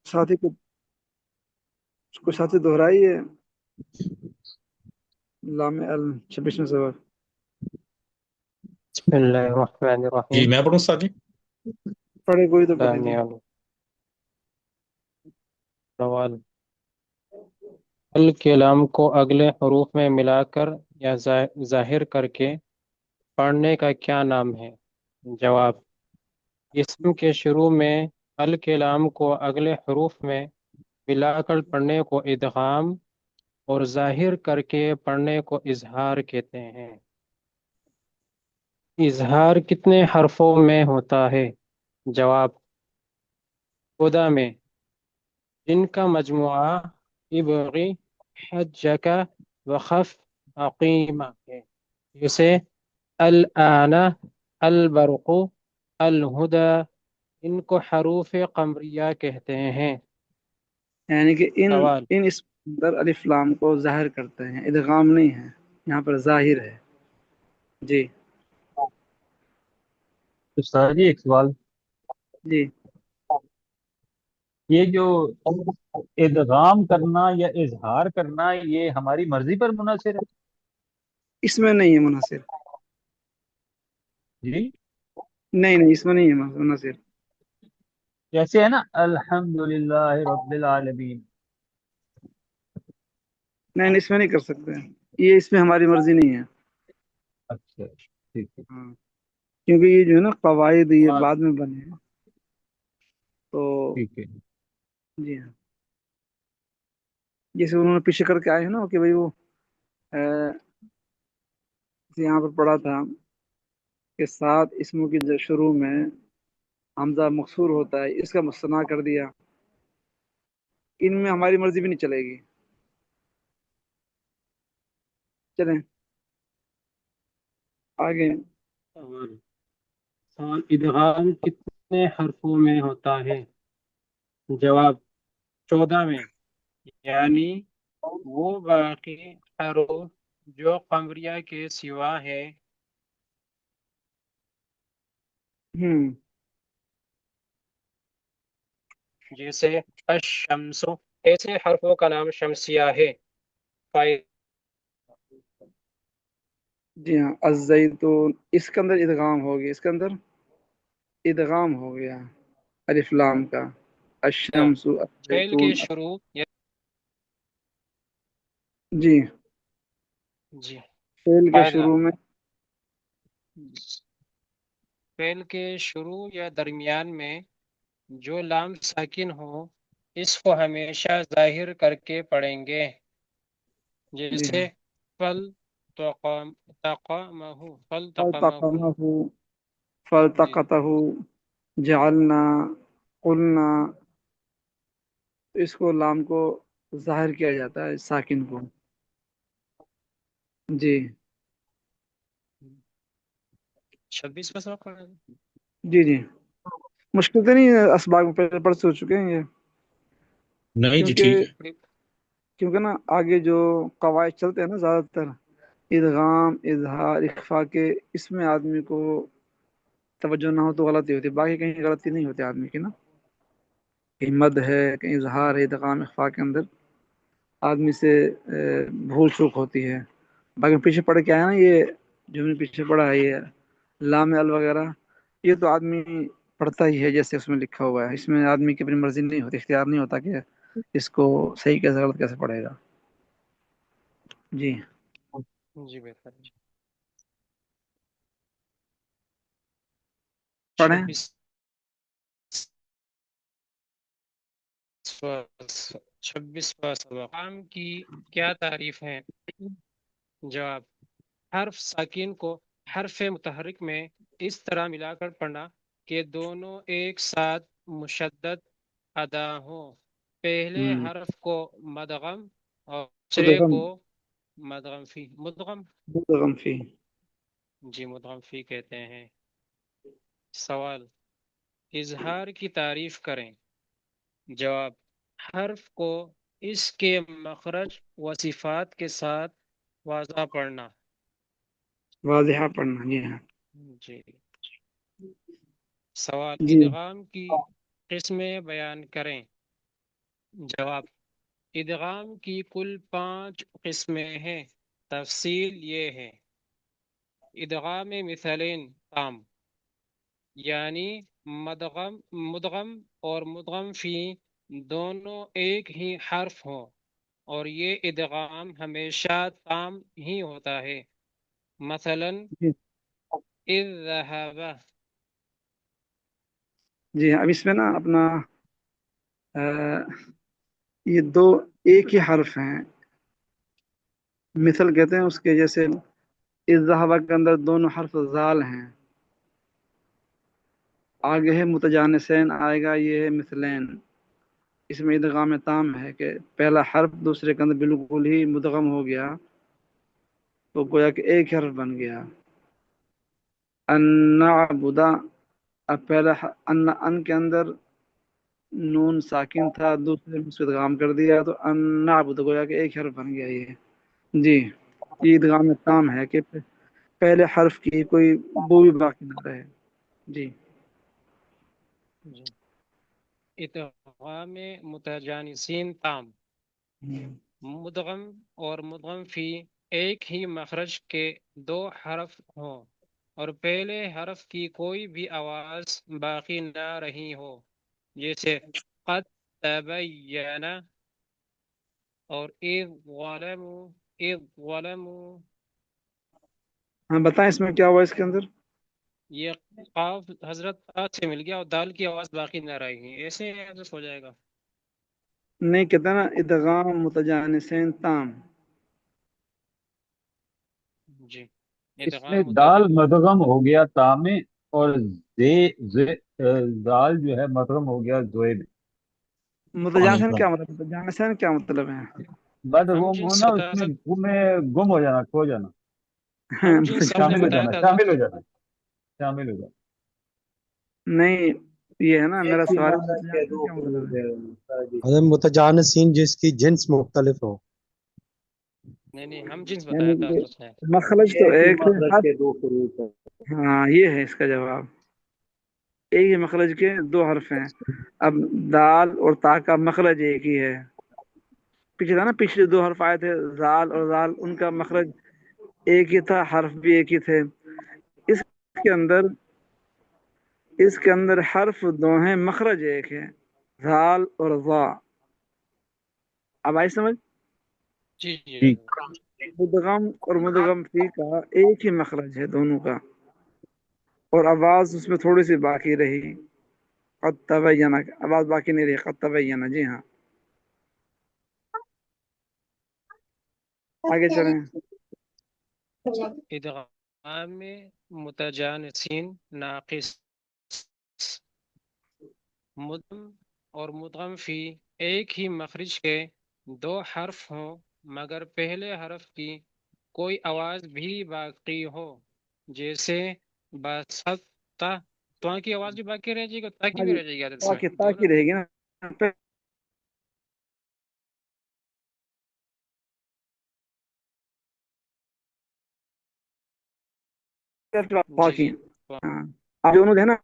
साथी को उसको साथी दोहराई है। लाम अल 26वें सवाल। जी बिस्मिल्लाहिर्रहमानिर्रहीम। मैं पढ़ूँ उस्ताद जी। पढ़े कोई तो पढ़े जी। दानियाल सवाल। अल कलाम को अगले हरूफ में मिलाकर या जाहिर करके पढ़ने का क्या नाम है? जवाब। इसम के शुरू में अल कलाम को अगले हरूफ में मिलाकर पढ़ने को इदगाम और जाहिर करके पढ़ने को इजहार कहते हैं। इजहार कितने हरफों में होता है? जवाब। खुदा में, जिनका मजमुआ इबगी, हज्जका, वखफ, अकीमा है, जिसे अल आना, अल बरक़ु, अल हुदा, इनको हरूफ कमरिया कहते हैं। यानी कि इन सवाल। इन इस अंदर अलिफ लाम को जाहिर करते हैं, इदगाम नहीं है, यहाँ पर जाहिर है। जी। उस्ताद जी एक सवाल। जी। ये जो इदगाम करना या इजहार करना ये हमारी मर्जी पर मुनहसर है? इसमें नहीं है मुनासिर। जी। नहीं नहीं, इसमें नहीं है मुनासिर। जैसे है ना अल्हम्दुलिल्लाह रब्बिल आलमीन। नहीं नहीं, इसमें नहीं कर सकते। ये इसमें हमारी मर्जी नहीं है। अच्छा ठीक है। हाँ, क्योंकि ये जो है ना कवायद ये हाँ बाद में बने हैं। तो ठीक है। जी हाँ, जैसे उन्होंने पीछे करके आए हैं ना कि भाई वो यहाँ पर पढ़ा था कि सात इसमों की जो शुरू में हमजा मकसूर होता है, इसका मुस्तना कर दिया। इनमें हमारी मर्जी भी नहीं चलेगी। चलें आगे। सवाल। सवाल, इदगाम कितने हरफों में होता है? जवाब। 14 में, यानी वो बाकी हरूफ जो कमरिया के सिवा है। हम्म। जैसे अशम्सु, ऐसे हरफों का नाम शमसिया है। फाइल। जी हाँ, अज़ैतून इसके अंदर इदगाम हो गया, इसके अंदर इदगाम हो गया अलिफ लाम का। अशम्सु फेल अज़ैतून। के शुरू या जी। जी फेल के फायदा। शुरू में। फेल के शुरू या दरमियान में जो लाम साकिन हो, इसको हमेशा जाहिर करके पढ़ेंगे। जी जैसे हाँ। फल तक़म, तक़महु, फल तक़महु। फल्तक़महु, जी फल्तक़तहु, जअलना, कुलना। तो इसको लाम को जाहिर किया जाता है, साकिन को। जी। 26 में सबक पढ़ा है। जी। जी। मुश्किल तो नहीं है, असबाग में पहले पढ़ से हो चुके हैं ये। नहीं जी ठीक क्योंकि है। क्योंकि ना आगे जो कवायद चलते हैं ना ज्यादातर इदगाम इजहार इख्फा के, इसमें आदमी को तवज्जो ना हो तो गलती होती है, बाकी कहीं गलती नहीं होती आदमी की ना। कहीं मद है, कहीं इजहार है, इदगाम इख्फा के अंदर आदमी से भूल चूक होती है। बाकी पीछे पढ़ के आया ना ये, जो मैंने पीछे पढ़ा है ये लाम अल वगैरह, ये तो आदमी पढ़ता ही है जैसे उसमें लिखा हुआ है। इसमें आदमी की अपनी मर्जी नहीं होती, इख्तियार नहीं होता कि इसको सही कैसे गलत कैसे पढ़ेगा। जी। जी बेहतर। पढ़ें। 26, 26वां सबक, काम की क्या तारीफ है? जवाब। हर्फ साकिन को हर्फ मुतहरिक में इस तरह मिलाकर पढ़ना कि दोनों एक साथ मुशद्दद अदा हो। पहले हम्म। हर्फ को मदगम और दूसरे मुदगम। को मदगम फी, मुदगम। मुदगम फी। जी मुदगम फी कहते हैं। सवाल। इजहार की तारीफ करें। जवाब। हर्फ को इसके मखरज व सिफात के साथ वाज़ा पढ़ना। वाज़िहा पढ़ना। जी हाँ। जी। सवाल। जी। इदगाम की किस्में बयान करें। جواب: ادغام کی کل 5 قسمیں ہیں۔ تفصیل یہ ہے: ادغام مثلین تام، یعنی مدغم اور مدغم فی دونوں ایک ہی حرف ہوں، اور یہ ادغام ہمیشہ تام ہی ہوتا ہے۔ مثلا جی اذ ذهب۔ جی اب اس میں نا اپنا یہ دو ایک ہی حرف ہیں، مثل کہتے ہیں اس کے، جیسے الذهب کے اندر دونوں حرف زال ہیں، آگے ہے متجانسین آئے گا، یہ ہے مثلین، اس میں ادغام تام ہے کہ پہلا حرف دوسرے کے اندر بالکل ہی مدغم ہو گیا، تو گویا کہ ایک حرف بن گیا۔ ان نعبدا، اب پہلا ان کے اندر نون ساکن تھا، دوسرے میں اس کو ادغام کر دیا تو ان نعبد، گویا کہ ایک حرف بن گیا یہ۔ جی یہ ادغام تام ہے کہ پہلے حرف کی کوئی بو بھی باقی نہ رہے۔ جی جی، ادغام متجانسین تام، مدغم اور مدغم فی ایک ہی مخرج کے 2 حرف ہوں اور پہلے حرف کی کوئی بھی آواز باقی نہ رہی ہو، جیسے قد تبین اور اذ ظلموا۔ ہاں بتائیں اس میں کیا ہوا اس کے اندر؟ یہ قاف حضرت قاف سے مل گیا اور دال کی آواز باقی نہ رہی، ایسے حضرت ہو جائے گا۔ نہیں کہتا نا ادغام متجانسین تام۔ جی، اس میں ادغام دال متجانس۔ مدغم ہو گیا تامے، اور زے زے دال جو ہے مدغم ہو گیا زوئے میں۔ متجانسین کیا مطلب، متجانسین کیا مطلب ہے؟ ہم مدغم جنس ہونا، اس بتایا میں تھا، گم ہو جانا، کھو جانا، ہم جنس ہم نے شامل ہو بتایا جانا، تھا حضرت۔ شامل ہو جانا، شامل ہو جانا۔ نہیں یہ ہے نا ایک میرا ہی سوال ہے، مخرج کے متجانسین دو کیا مطلب حروف ہے؟ ہیں۔ اگر متجانسین جس کی جنس مختلف ہو۔ نہیں نہیں، ہم جنس یعنی بتایا تھا کہ حضرت نے۔ مخرج تو ایک ہی ایک ہے مخرج کے دو حروف ہیں۔ ہاں یہ ہے اس کا جواب، ایک ہی مخرج کے 2 حرف ہیں۔ اب دال اور تا کا مخرج ایک ہی ہے، پیچھے تھا نا پچھلے 2 حرف آئے تھے زال اور زال، ان کا مخرج ایک ہی تھا، حرف بھی ایک ہی تھے۔ اس کے اندر اس کے اندر حرف 2 ہیں، مخرج ایک ہے، زال اور ضا۔ اب آئی سمجھ؟ جی جی جی حضرت۔ مدغم اور مدغم فی کا ایک ہی مخرج ہے دونوں کا، اور آواز اس میں تھوڑی سی باقی رہی، قد تبین، آواز باقی نہیں رہی، قد تبین۔ جی ہاں آگے چلیں۔ ادغام متجانسین ناقص، مدغم اور مدغم فی ایک ہی مخرج کے 2 حرف ہوں مگر پہلے حرف کی کوئی آواز بھی باقی ہو، جیسے بسطہ، تو کی آواز بھی باقی رہ جائے گی، تا کی ہاں بھی جی، رہ جائے گی عادت میں تاکہ دونوں۔ رہے گی نا، جی باقی جی، ہاں، اب دونوں ہے نا